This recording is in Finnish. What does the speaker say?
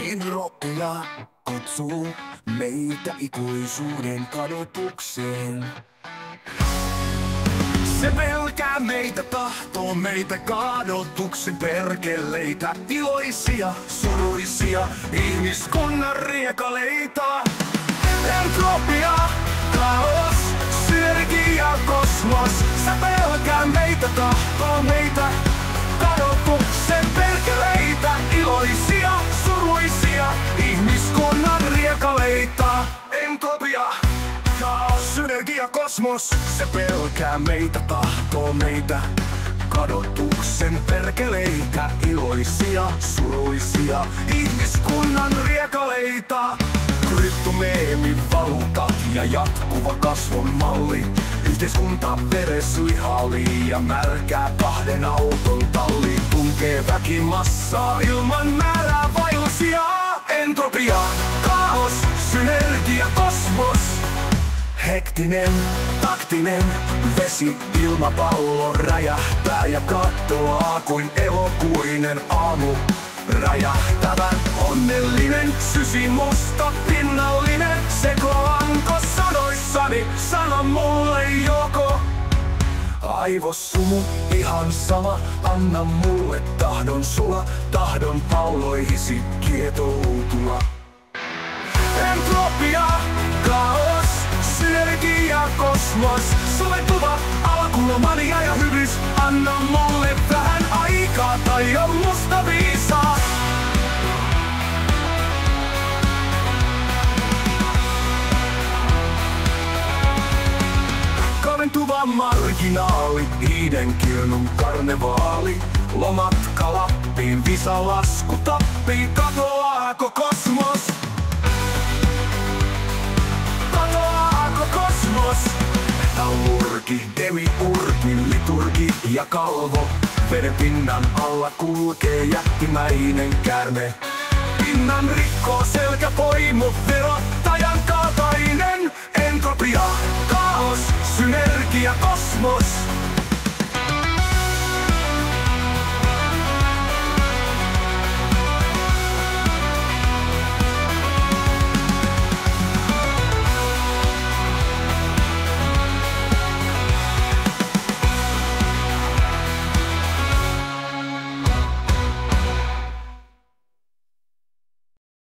Entropia kutsuu meitä ikuisuuden kadotukseen. Se pelkää meitä, tahtoo meitä kadotuksen perkeleitä. Iloisia, suruisia, ihmiskunnan riekaleita. Entropia, kaos, synergia, kosmos. Se pelkää meitä, tahtoo meitä kadotuksen perkeleitä. Iloisia, suruisia, ihmiskunnan riekaleita. Entropia, kaos, synergia, kosmos. Se pelkää meitä, tahtoo meitä kadotuksen perkeleitä. Iloisia, suruisia, ihmiskunnan riekaleita. Kryptomeemi, valuuta ja jatkuva kasvun malli. Yhteiskunta vereslihaa liian märkää, kahden auton talli. Tunkee väkimassaa ilman määrää vaillisia. Entropia, kaos, synergia, kosmos. Hektinen, taktinen, vesi, ilmapallo räjähtää ja katoaa kuin elokuinen aamu. Räjähtävän onnellinen, sysi musta, pinnallinen. Sekoanko sanoissani, sano mulle joko. Aivosumu, ihan sama, anna mulle tahdon sula. Tahdon palloihisi kietoutua. Entropia, kaos, synergia, kosmos. Soveltuva alkulomania ja hybris. Anna mulle vähän aikaa tai on musta viisaa. Kaventuva marginaali, hiiden kirnun karnevaali. Lomatka Lappiin, visalasku tappii, katoaako kosmos? Katoaako kosmos? Taurki, demiurgi, liturgi ja kalvo. Veden pinnan alla kulkee jättimäinen käärme. Pinnan rikkoo selkäpoimu, verottajan kaltainen. Entropia, kaos, synergia, kosmos.